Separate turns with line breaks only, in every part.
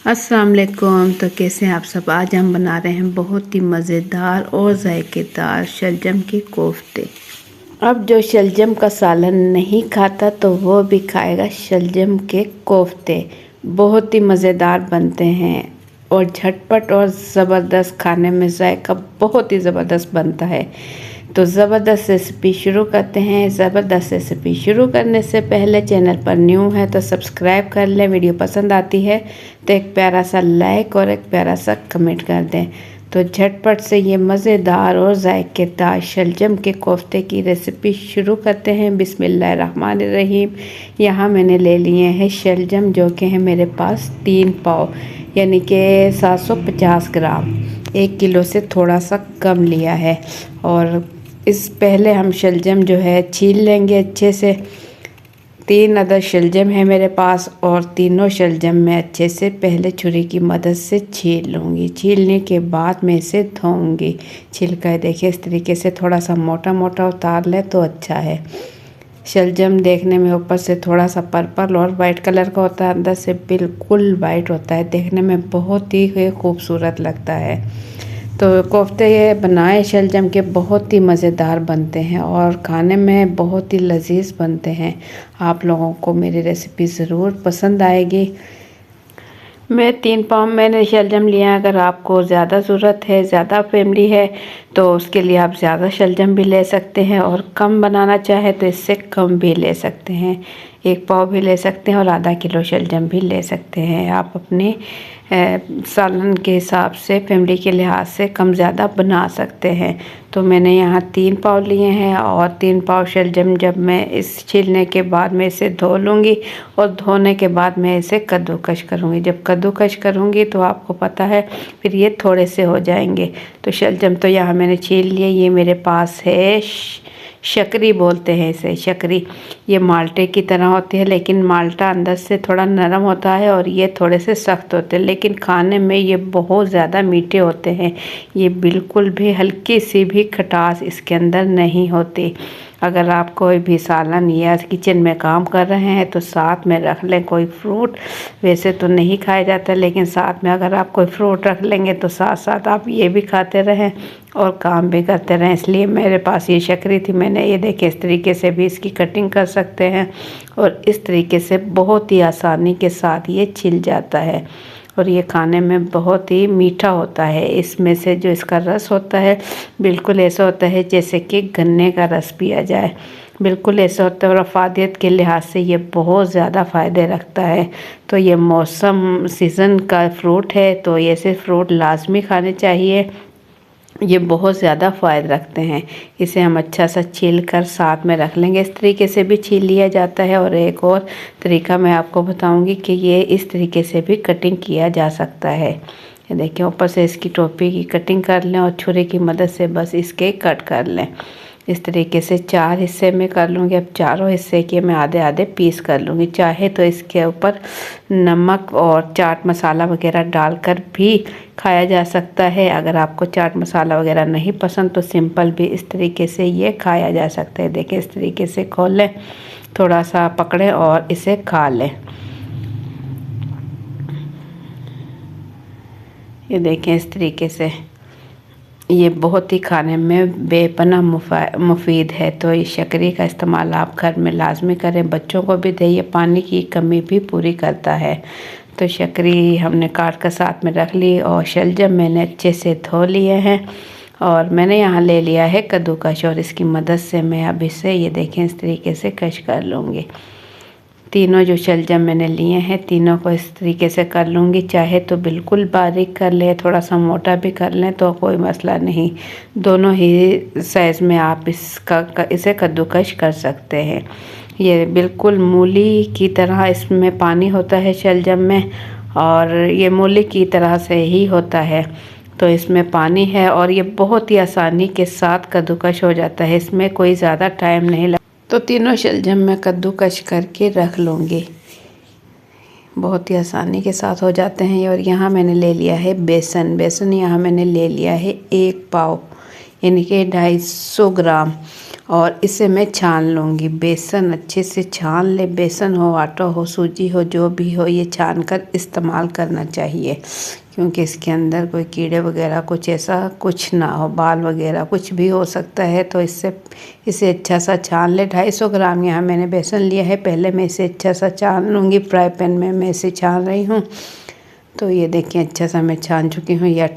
अस्सलाम वालेकुम। तो कैसे हैं आप सब। आज हम बना रहे हैं बहुत ही मज़ेदार और जायकेदार शलजम के कोफ्ते। अब जो शलजम का सालन नहीं खाता तो वो भी खाएगा शलजम के कोफ्ते। बहुत ही मज़ेदार बनते हैं और झटपट और ज़बरदस्त, खाने में जायका बहुत ही ज़बरदस्त बनता है। तो ज़बरदस्त रेसिपी शुरू करते हैं। ज़बरदस्त रेसिपी शुरू करने से पहले चैनल पर न्यू है तो सब्सक्राइब कर लें। वीडियो पसंद आती है तो एक प्यारा सा लाइक और एक प्यारा सा कमेंट कर दें। तो झटपट से ये मज़ेदार और जायकेदार शलजम के कोफ्ते की रेसिपी शुरू करते हैं। बिस्मिल्लाहिर्रहमानिर्रहीम। यहाँ मैंने ले लिए हैं शलजम, जो कि है मेरे पास 3 पाव, यानी कि 750 ग्राम। 1 किलो से थोड़ा सा कम लिया है। और इस पहले हम शलजम जो है छील लेंगे अच्छे से। 3 अदद शलजम है मेरे पास और तीनों शलजम मैं अच्छे से पहले छुरी की मदद से छील लूँगी। छीलने के बाद मैं इसे धोऊँगी। छिलका देखिए इस तरीके से थोड़ा सा मोटा मोटा उतार लें तो अच्छा है। शलजम देखने में ऊपर से थोड़ा सा पर्पल और वाइट कलर का होता है, अंदर से बिल्कुल वाइट होता है। देखने में बहुत ही खूबसूरत लगता है। तो कोफ्ते ये बनाए शलजम के बहुत ही मज़ेदार बनते हैं और खाने में बहुत ही लजीज बनते हैं। आप लोगों को मेरी रेसिपी ज़रूर पसंद आएगी। मैं 3 पाव मैंने शलजम लिया। अगर आपको ज़्यादा ज़रूरत है, ज़्यादा फैमिली है, तो उसके लिए आप ज़्यादा शलजम भी ले सकते हैं और कम बनाना चाहे तो इससे कम भी ले सकते हैं। 1 पाव भी ले सकते हैं और आधा किलो शलजम भी ले सकते हैं। आप अपने सालन के हिसाब से, फैमिली के लिहाज से कम ज़्यादा बना सकते हैं। तो मैंने यहाँ 3 पाव लिए हैं और 3 पाव शलजम जब मैं इस छीलने के बाद मैं इसे धो लूँगी और धोने के बाद मैं इसे कद्दूकश करूँगी। जब कद्दूकश करूँगी तो आपको पता है फिर ये थोड़े से हो जाएंगे। तो शलजम तो यहाँ मैंने छील लिए। ये मेरे पास है शकरी बोलते हैं इसे, शकरी। ये माल्टे की तरह होती है, लेकिन माल्टा अंदर से थोड़ा नरम होता है और ये थोड़े से सख्त होते हैं, लेकिन खाने में ये बहुत ज़्यादा मीठे होते हैं। ये बिल्कुल भी हल्की सी भी खटास इसके अंदर नहीं होती। अगर आप कोई भी सालन या किचन में काम कर रहे हैं तो साथ में रख लें कोई फ्रूट। वैसे तो नहीं खाया जाता, लेकिन साथ में अगर आप कोई फ्रूट रख लेंगे तो साथ साथ आप ये भी खाते रहें और काम भी करते रहें। इसलिए मेरे पास ये शकरी थी। मैंने ये देखे इस तरीके से भी इसकी कटिंग कर सकते हैं और इस तरीके से बहुत ही आसानी के साथ ये छिल जाता है और ये खाने में बहुत ही मीठा होता है। इसमें से जो इसका रस होता है बिल्कुल ऐसा होता है जैसे कि गन्ने का रस पिया जाए। बिल्कुल ऐसा होता है और अफादियत के लिहाज से ये बहुत ज़्यादा फ़ायदे रखता है। तो ये मौसम सीज़न का फ्रूट है, तो ऐसे फ्रूट लाजमी खाने चाहिए। ये बहुत ज़्यादा फ़ायदे रखते हैं। इसे हम अच्छा सा छील कर साथ में रख लेंगे। इस तरीके से भी छील लिया जाता है और एक और तरीका मैं आपको बताऊंगी कि ये इस तरीके से भी कटिंग किया जा सकता है। ये देखिए ऊपर से इसकी टोपी की कटिंग कर लें और छुरी की मदद से बस इसके कट कर लें। इस तरीके से 4 हिस्से में कर लूँगी। अब चारों हिस्से के मैं आधे आधे पीस कर लूँगी। चाहे तो इसके ऊपर नमक और चाट मसाला वगैरह डालकर भी खाया जा सकता है। अगर आपको चाट मसाला वगैरह नहीं पसंद तो सिंपल भी इस तरीके से ये खाया जा सकता है। देखिए इस तरीके से खोल लें, थोड़ा सा पकड़ें और इसे खा लें। ये देखें इस तरीके से ये बहुत ही खाने में बेपनाह मुफीद है। तो इस शकरी का इस्तेमाल आप घर में लाजमी करें, बच्चों को भी दें। ये पानी की कमी भी पूरी करता है। तो शकरी हमने काट कर साथ में रख ली और शलजम मैंने अच्छे से धो लिए हैं और मैंने यहाँ ले लिया है कद्दूकश और इसकी मदद से मैं अब इसे ये देखें इस तरीके से कश कर लूँगी। तीनों जो शलजम मैंने लिए हैं तीनों को इस तरीके से कर लूँगी। चाहे तो बिल्कुल बारीक कर लें, थोड़ा सा मोटा भी कर लें तो कोई मसला नहीं। दोनों ही साइज़ में आप इसे कद्दूकश कर सकते हैं। ये बिल्कुल मूली की तरह इसमें पानी होता है शलजम में और ये मूली की तरह से ही होता है। तो इसमें पानी है और ये बहुत ही आसानी के साथ कद्दूकश हो जाता है। इसमें कोई ज़्यादा टाइम नहीं लगता। तो तीनों शलजम मैं कद्दूकश करके रख लूँगी। बहुत ही आसानी के साथ हो जाते हैं। और यहाँ मैंने ले लिया है बेसन। बेसन यहाँ मैंने ले लिया है 1 पाव, यानी कि 250 ग्राम। और इसे मैं छान लूँगी। बेसन अच्छे से छान ले, बेसन हो, आटा हो, सूजी हो, जो भी हो, ये छान कर इस्तेमाल करना चाहिए, क्योंकि इसके अंदर कोई कीड़े वगैरह कुछ ऐसा कुछ ना हो, बाल वगैरह कुछ भी हो सकता है। तो इसे अच्छा सा छान ले। 250 ग्राम यहाँ मैंने बेसन लिया है। पहले मैं इसे अच्छा सा छान लूँगी। फ्राई पैन में मैं इसे छान रही हूँ। तो ये देखिए अच्छा सा मैं छान चुकी हूँ। या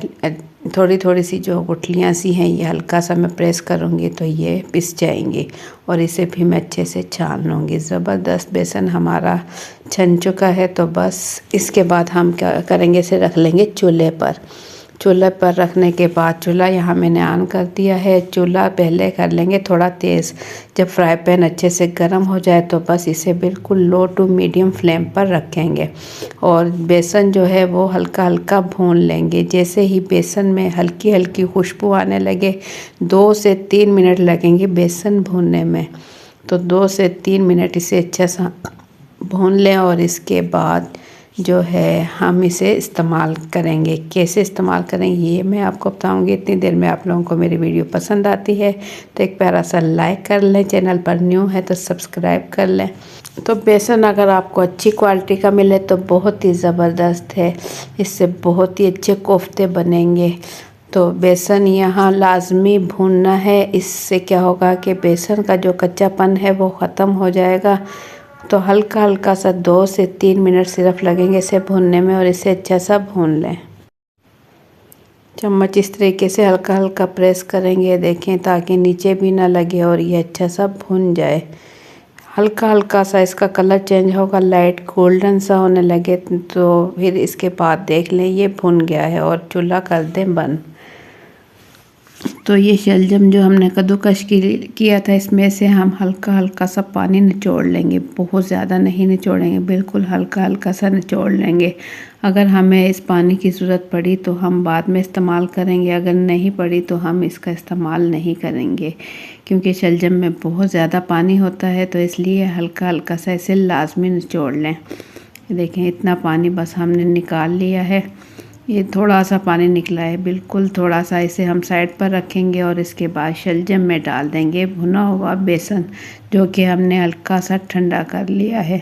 थोड़ी थोड़ी सी जो गुठलियाँ सी हैं, ये हल्का सा मैं प्रेस करूँगी तो ये पिस जाएंगी। और इसे भी मैं अच्छे से छान लूँगी। ज़बरदस्त बेसन हमारा छन चुका है। तो बस इसके बाद हम क्या करेंगे, इसे रख लेंगे चूल्हे पर। चूल्हे पर रखने के बाद चूल्हा यहाँ मैंने ऑन कर दिया है। चूल्हा पहले कर लेंगे थोड़ा तेज़। जब फ्राई पैन अच्छे से गर्म हो जाए तो बस इसे बिल्कुल लो टू मीडियम फ्लेम पर रखेंगे और बेसन जो है वो हल्का हल्का भून लेंगे। जैसे ही बेसन में हल्की हल्की खुशबू आने लगे, 2 से 3 मिनट लगेंगे बेसन भूनने में। तो 2 से 3 मिनट इसे अच्छा सा भून लें और इसके बाद जो है हम इसे इस्तेमाल करेंगे। कैसे इस्तेमाल करेंगे ये मैं आपको बताऊंगी। इतनी देर में आप लोगों को मेरी वीडियो पसंद आती है तो एक प्यारा सा लाइक कर लें, चैनल पर न्यू है तो सब्सक्राइब कर लें। तो बेसन अगर आपको अच्छी क्वालिटी का मिले तो बहुत ही ज़बरदस्त है, इससे बहुत ही अच्छे कोफ्ते बनेंगे। तो बेसन यहाँ लाजमी भूनना है। इससे क्या होगा कि बेसन का जो कच्चापन है वो ख़त्म हो जाएगा। तो हल्का हल्का सा 2 से 3 मिनट सिर्फ लगेंगे इसे भूनने में और इसे अच्छा सा भून लें। चम्मच इस तरीके से हल्का हल्का प्रेस करेंगे, देखें, ताकि नीचे भी ना लगे और ये अच्छा सा भून जाए। हल्का हल्का सा इसका कलर चेंज होगा, लाइट गोल्डन सा होने लगे तो फिर इसके बाद देख लें ये भुन गया है और चूल्हा कर दें बंद। तो ये शलजम जो हमने कद्दूकस किया था, इसमें से हम हल्का हल्का सा पानी निचोड़ लेंगे। बहुत ज़्यादा नहीं निचोड़ेंगे, बिल्कुल हल्का हल्का सा निचोड़ लेंगे। अगर हमें इस पानी की ज़रूरत पड़ी तो हम बाद में इस्तेमाल करेंगे, अगर नहीं पड़ी तो हम इसका इस्तेमाल नहीं करेंगे, क्योंकि शलजम में बहुत ज़्यादा पानी होता है। तो इसलिए हल्का हल्का सा इसे लाजमी निचोड़ लें। देखें इतना पानी बस हमने निकाल लिया है। ये थोड़ा सा पानी निकला है, बिल्कुल थोड़ा सा। इसे हम साइड पर रखेंगे और इसके बाद शलजम में डाल देंगे भुना हुआ बेसन, जो कि हमने हल्का सा ठंडा कर लिया है।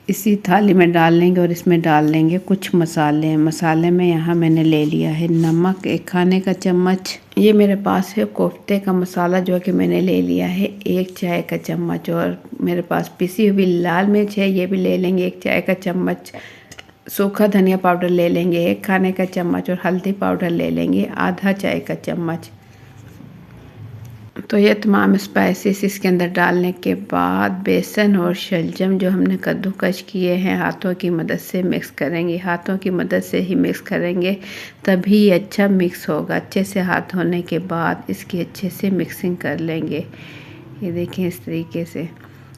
इसी थाली में डाल लेंगे और इसमें डाल लेंगे कुछ मसाले। मसाले में यहाँ मैंने ले लिया है नमक 1 खाने का चम्मच। ये मेरे पास है कोफ्ते का मसाला, जो कि मैंने ले लिया है 1 चाय का चम्मच। और मेरे पास पिसी हुई लाल मिर्च है, ये भी ले लेंगे 1 चाय का चम्मच। सूखा धनिया पाउडर ले लेंगे 1 खाने का चम्मच और हल्दी पाउडर ले लेंगे आधा चाय का चम्मच। तो ये तमाम स्पाइसेस इसके अंदर डालने के बाद बेसन और शलजम जो हमने कद्दूकस किए हैं हाथों की मदद से मिक्स करेंगे। हाथों की मदद से ही मिक्स करेंगे तभी ये अच्छा मिक्स होगा। अच्छे से हाथ धोने के बाद इसकी अच्छे से मिक्सिंग कर लेंगे। ये देखें इस तरीके से।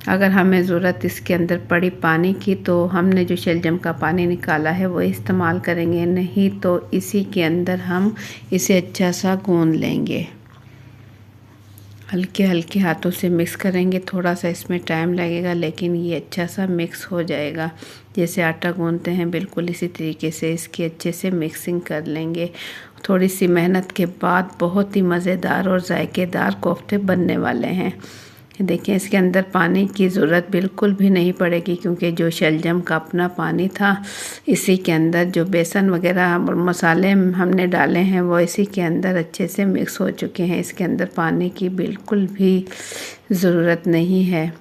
अगर हमें ज़रूरत इसके अंदर पड़ी पानी की तो हमने जो शलजम का पानी निकाला है वो इस्तेमाल करेंगे, नहीं तो इसी के अंदर हम इसे अच्छा सा गूंद लेंगे। हल्के हल्के हाथों से मिक्स करेंगे। थोड़ा सा इसमें टाइम लगेगा लेकिन ये अच्छा सा मिक्स हो जाएगा। जैसे आटा गूंदते हैं बिल्कुल इसी तरीके से इसकी अच्छे से मिक्सिंग कर लेंगे। थोड़ी सी मेहनत के बाद बहुत ही मज़ेदार और जायकेदार कोफ्ते बनने वाले हैं। देखिए इसके अंदर पानी की ज़रूरत बिल्कुल भी नहीं पड़ेगी, क्योंकि जो शलजम का अपना पानी था इसी के अंदर जो बेसन वगैरह और मसाले हमने डाले हैं वो इसी के अंदर अच्छे से मिक्स हो चुके हैं। इसके अंदर पानी की बिल्कुल भी ज़रूरत नहीं है।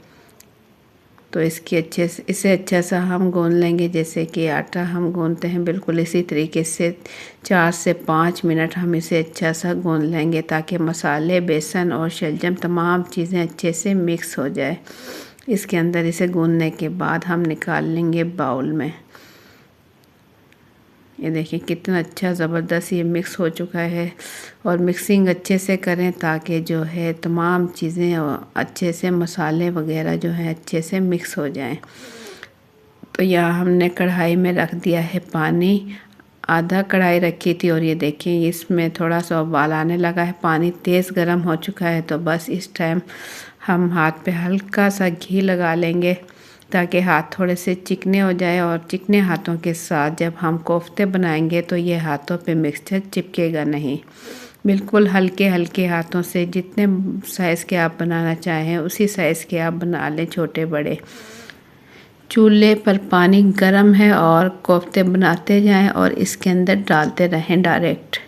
तो इसे अच्छा सा हम गूंद लेंगे, जैसे कि आटा हम गूंदते हैं बिल्कुल इसी तरीके से 4 से 5 मिनट हम इसे अच्छा सा गूंद लेंगे, ताकि मसाले, बेसन और शलजम तमाम चीज़ें अच्छे से मिक्स हो जाए। इसके अंदर इसे गूंदने के बाद हम निकाल लेंगे बाउल में। ये देखिए कितना अच्छा ज़बरदस्त ये मिक्स हो चुका है। और मिक्सिंग अच्छे से करें ताकि जो है तमाम चीज़ें अच्छे से मसाले वगैरह जो है अच्छे से मिक्स हो जाएं। तो यहाँ हमने कढ़ाई में रख दिया है पानी, आधा कढ़ाई रखी थी और ये देखिए इसमें थोड़ा सा उबाल आने लगा है। पानी तेज़ गर्म हो चुका है। तो बस इस टाइम हम हाथ पे हल्का सा घी लगा लेंगे ताकि हाथ थोड़े से चिकने हो जाए। और चिकने हाथों के साथ जब हम कोफ्ते बनाएंगे तो ये हाथों पे मिक्सचर चिपकेगा नहीं। बिल्कुल हल्के हल्के हाथों से जितने साइज़ के आप बनाना चाहें उसी साइज़ के आप बना लें, छोटे बड़े। चूल्हे पर पानी गर्म है और कोफ्ते बनाते जाएं और इसके अंदर डालते रहें डायरेक्ट,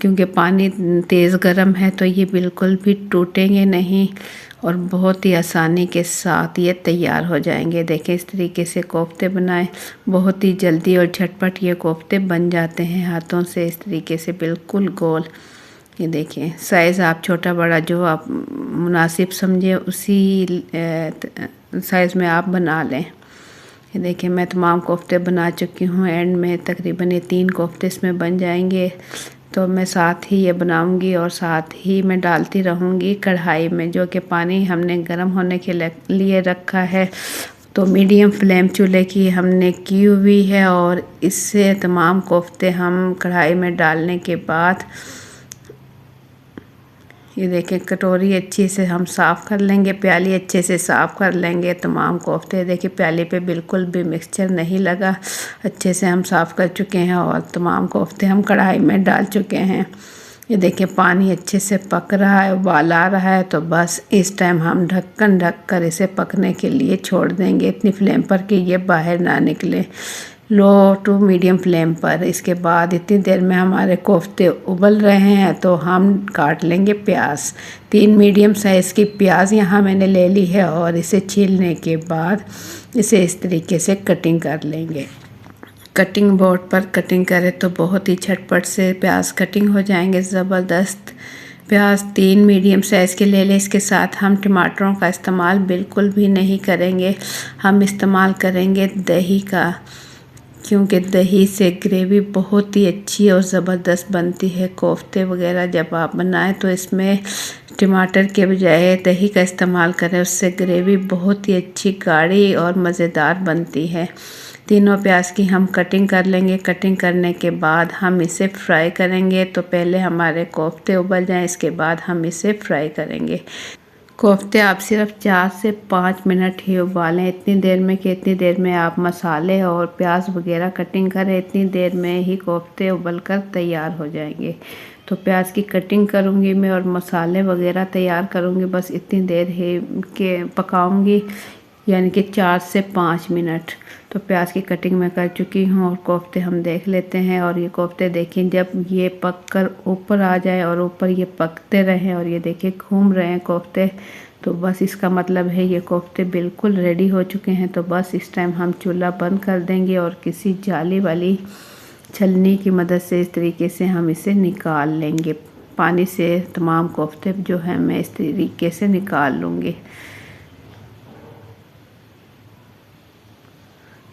क्योंकि पानी तेज़ गर्म है तो ये बिल्कुल भी टूटेंगे नहीं और बहुत ही आसानी के साथ ये तैयार हो जाएंगे। देखें इस तरीके से कोफ्ते बनाएं, बहुत ही जल्दी और झटपट ये कोफ्ते बन जाते हैं हाथों से इस तरीके से बिल्कुल गोल। ये देखिए साइज़ आप छोटा बड़ा जो आप मुनासिब समझे उसी साइज़ में आप बना लें। ये देखिए मैं तमाम कोफ्ते बना चुकी हूँ। एंड में तकरीबन ये 3 कोफ्ते इसमें बन जाएंगे, तो मैं साथ ही ये बनाऊंगी और साथ ही मैं डालती रहूँगी कढ़ाई में, जो कि पानी हमने गर्म होने के लिए रखा है। तो मीडियम फ्लेम चूल्हे की हमने की हुई है और इससे तमाम कोफ्ते हम कढ़ाई में डालने के बाद ये देखें कटोरी अच्छी से हम साफ़ कर लेंगे, प्याली अच्छे से साफ़ कर लेंगे तमाम कोफ्ते। देखिए प्याली पे बिल्कुल भी मिक्सचर नहीं लगा, अच्छे से हम साफ़ कर चुके हैं और तमाम कोफ्ते हम कढ़ाई में डाल चुके हैं। ये देखिए पानी अच्छे से पक रहा है, उबाल आ रहा है, तो बस इस टाइम हम ढक्कन ढक कर इसे पकने के लिए छोड़ देंगे इतनी फ्लेम पर कि ये बाहर ना निकले, लो टू मीडियम फ्लेम पर। इसके बाद इतनी देर में हमारे कोफ्ते उबल रहे हैं तो हम काट लेंगे प्याज। 3 मीडियम साइज़ की प्याज यहाँ मैंने ले ली है और इसे छीलने के बाद इसे इस तरीके से कटिंग कर लेंगे। कटिंग बोर्ड पर कटिंग करें तो बहुत ही झटपट से प्याज कटिंग हो जाएंगे ज़बरदस्त। प्याज 3 मीडियम साइज़ के ले लें। इसके साथ हम टमाटरों का इस्तेमाल बिल्कुल भी नहीं करेंगे, हम इस्तेमाल करेंगे दही का, क्योंकि दही से ग्रेवी बहुत ही अच्छी और ज़बरदस्त बनती है। कोफ्ते वगैरह जब आप बनाएं तो इसमें टमाटर के बजाय दही का इस्तेमाल करें, उससे ग्रेवी बहुत ही अच्छी गाढ़ी और मज़ेदार बनती है। तीनों प्याज की हम कटिंग कर लेंगे। कटिंग करने के बाद हम इसे फ्राई करेंगे, तो पहले हमारे कोफ्ते उबल जाएं, इसके बाद हम इसे फ्राई करेंगे। कोफ्ते आप सिर्फ 4 से 5 मिनट ही उबालें, इतनी देर में कि इतनी देर में आप मसाले और प्याज वगैरह कटिंग करें, इतनी देर में ही कोफ्ते उबलकर तैयार हो जाएंगे। तो प्याज की कटिंग करूँगी मैं और मसाले वगैरह तैयार करूँगी, बस इतनी देर ही के पकाऊँगी, यानी कि 4 से 5 मिनट। तो प्याज की कटिंग मैं कर चुकी हूँ और कोफ्ते हम देख लेते हैं। और ये कोफ्ते देखें जब ये पक कर ऊपर आ जाए और ऊपर ये पकते रहें और ये देखिए घूम रहे हैं कोफ्ते, तो बस इसका मतलब है ये कोफ्ते बिल्कुल रेडी हो चुके हैं। तो बस इस टाइम हम चूल्हा बंद कर देंगे और किसी जाली वाली छलनी की मदद से इस तरीके से हम इसे निकाल लेंगे। पानी से तमाम कोफ्ते जो हैं मैं इस तरीके से निकाल लूँगी।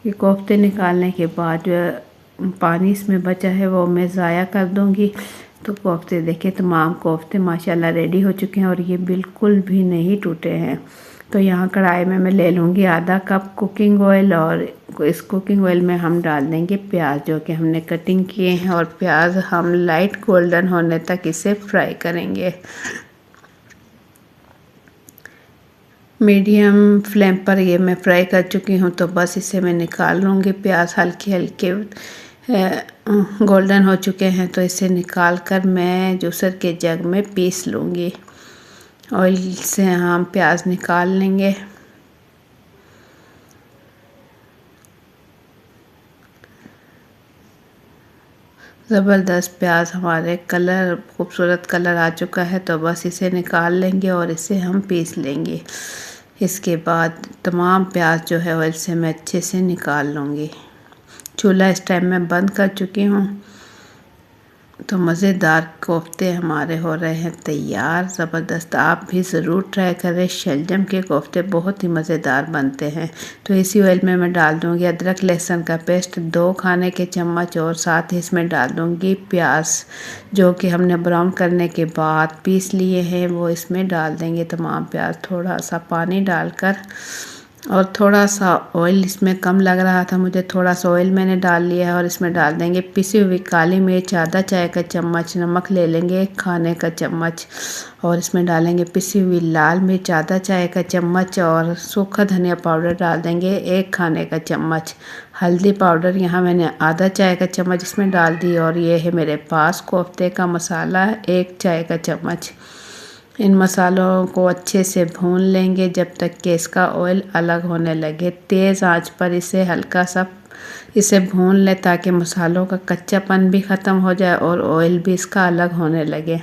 ये कोफ्ते निकालने के बाद जो पानी इसमें बचा है वो मैं ज़ाया कर दूँगी। तो कोफ्ते देखिए तमाम कोफ्ते माशाल्लाह रेडी हो चुके हैं और ये बिल्कुल भी नहीं टूटे हैं। तो यहाँ कढ़ाई में मैं ले लूँगी आधा कप कुकिंग ऑयल और इस कुकिंग ऑयल में हम डाल देंगे प्याज जो कि हमने कटिंग किए हैं और प्याज हम लाइट गोल्डन होने तक इसे फ्राई करेंगे। मीडियम फ्लेम पर ये मैं फ्राई कर चुकी हूँ, तो बस इसे मैं निकाल लूँगी। प्याज हल्के हल्के गोल्डन हो चुके हैं, तो इसे निकाल कर मैं जूसर के जग में पीस लूँगी। ऑयल से हम प्याज निकाल लेंगे। ज़बरदस्त प्याज हमारे कलर खूबसूरत कलर आ चुका है, तो बस इसे निकाल लेंगे और इसे हम पीस लेंगे। इसके बाद तमाम प्याज जो है ऑयल से मैं अच्छे से निकाल लूँगी। चूल्हा इस टाइम मैं बंद कर चुकी हूँ। तो मज़ेदार कोफ्ते हमारे हो रहे हैं तैयार, ज़बरदस्त। आप भी ज़रूर ट्राई करें, शलजम के कोफ्ते बहुत ही मज़ेदार बनते हैं। तो इसी ऑयल में मैं डाल दूँगी अदरक लहसुन का पेस्ट 2 खाने के चम्मच और साथ ही इसमें डाल दूँगी प्याज जो कि हमने ब्राउन करने के बाद पीस लिए हैं, वो इसमें डाल देंगे तमाम प्याज। थोड़ा सा पानी डालकर और थोड़ा सा ऑयल इसमें कम लग रहा था मुझे, थोड़ा सा ऑयल मैंने डाल लिया है और इसमें डाल देंगे पिसी हुई काली मिर्च आधा चाय का चम्मच, नमक ले लेंगे 1 खाने का चम्मच और इसमें डालेंगे पिसी हुई लाल मिर्च आधा चाय का चम्मच और सूखा धनिया पाउडर डाल देंगे 1 खाने का चम्मच। हल्दी पाउडर यहाँ मैंने आधा चाय का चम्मच इसमें डाल दी। और ये है मेरे पास कोफ्ते का मसाला 1 चाय का चम्मच। इन मसालों को अच्छे से भून लेंगे जब तक कि इसका ऑयल अलग होने लगे। तेज़ आंच पर इसे हल्का सा भून ले ताकि मसालों का कच्चापन भी ख़त्म हो जाए और ऑयल भी इसका अलग होने लगे।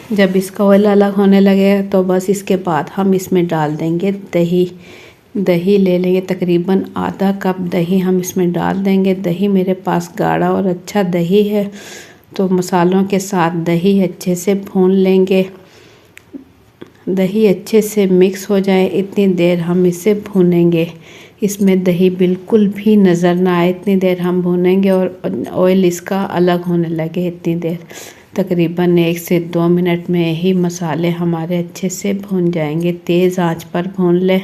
जब इसका ऑयल अलग होने लगे तो बस इसके बाद हम इसमें डाल देंगे दही। दही ले लेंगे, तकरीबन आधा कप दही हम इसमें डाल देंगे। दही मेरे पास गाढ़ा और अच्छा दही है, तो मसालों के साथ दही अच्छे से भून लेंगे। दही अच्छे से मिक्स हो जाए इतनी देर हम इसे भूनेंगे। इसमें दही बिल्कुल भी नज़र ना आए इतनी देर हम भूनेंगे और ऑयल इसका अलग होने लगे इतनी देर। तकरीबन 1 से 2 मिनट में ही मसाले हमारे अच्छे से भून जाएंगे। तेज़ आंच पर भून ले।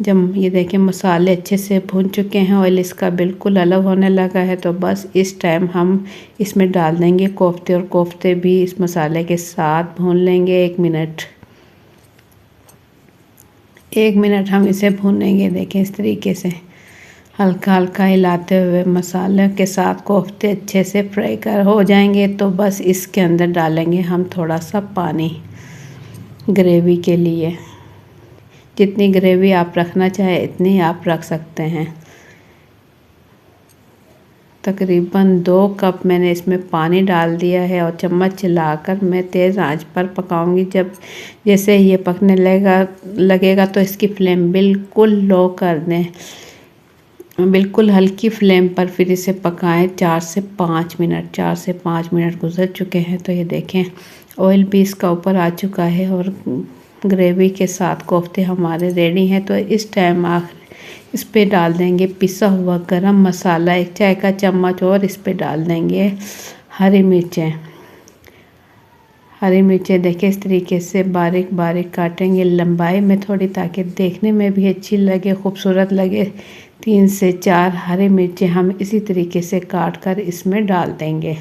जब ये देखें मसाले अच्छे से भून चुके हैं, ऑयल इसका बिल्कुल अलग होने लगा है, तो बस इस टाइम हम इसमें डाल देंगे कोफ्ते। और कोफ्ते भी इस मसाले के साथ भून लेंगे 1 मिनट। 1 मिनट हम इसे भूनेंगे। देखें इस तरीके से हल्का हल्का हिलाते हुए मसाले के साथ कोफ्ते अच्छे से फ्राई हो जाएंगे। तो बस इसके अंदर डालेंगे हम थोड़ा सा पानी ग्रेवी के लिए। जितनी ग्रेवी आप रखना चाहे इतनी आप रख सकते हैं। तकरीबन 2 कप मैंने इसमें पानी डाल दिया है और चम्मच चलाकर मैं तेज़ आंच पर पकाऊंगी। जब जैसे ये पकने लगेगा तो इसकी फ्लेम बिल्कुल लो कर दें, बिल्कुल हल्की फ्लेम पर फिर इसे पकाएं 4 से 5 मिनट। 4 से 5 मिनट गुजर चुके हैं, तो ये देखें ऑयल भी इसका ऊपर आ चुका है और ग्रेवी के साथ कोफ्ते हमारे रेडी हैं। तो इस टाइम इस पे डाल देंगे पिसा हुआ गरम मसाला 1 चाय का चम्मच और इस पे डाल देंगे हरी मिर्चें। हरी मिर्चें देखें इस तरीके से बारीक बारीक काटेंगे लंबाई में थोड़ी, ताकि देखने में भी अच्छी लगे, खूबसूरत लगे। 3 से 4 हरी मिर्चें हम इसी तरीके से काट कर इसमें डाल देंगे।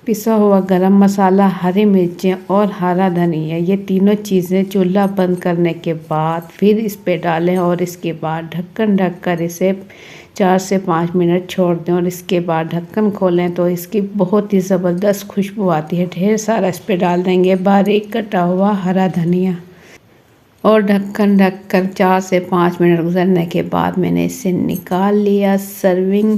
पिसा हुआ गरम मसाला, हरी मिर्चें और हरा धनिया, ये तीनों चीज़ें चूल्हा बंद करने के बाद फिर इस पे डालें और इसके बाद ढक्कन ढक कर इसे 4 से 5 मिनट छोड़ दें। और इसके बाद ढक्कन खोलें तो इसकी बहुत ही ज़बरदस्त खुशबू आती है। ढेर सारा इस पे डाल देंगे बारीक कटा हुआ हरा धनिया और ढक्कन ढक कर 4 से 5 मिनट गुजरने के बाद मैंने इसे निकाल लिया सर्विंग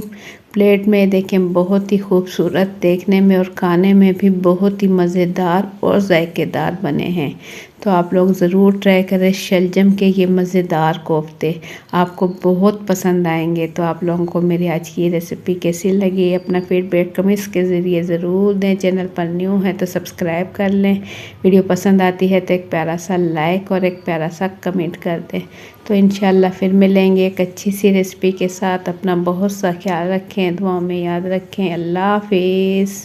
प्लेट में। देखें बहुत ही खूबसूरत देखने में और खाने में भी बहुत ही मज़ेदार और जायकेदार बने हैं। तो आप लोग ज़रूर ट्राई करें शलजम के ये मज़ेदार कोफ्ते, आपको बहुत पसंद आएंगे। तो आप लोगों को मेरी आज की रेसिपी कैसी लगी अपना फीडबैक कमेंट्स के ज़रिए ज़रूर दें। चैनल पर न्यू है तो सब्सक्राइब कर लें। वीडियो पसंद आती है तो एक प्यारा सा लाइक और एक प्यारा सा कमेंट कर दें। तो इंशाल्लाह फिर मिलेंगे एक अच्छी सी रेसिपी के साथ। अपना बहुत सा ख्याल रखें, दुआ में याद रखें। अल्लाह हाफिज़।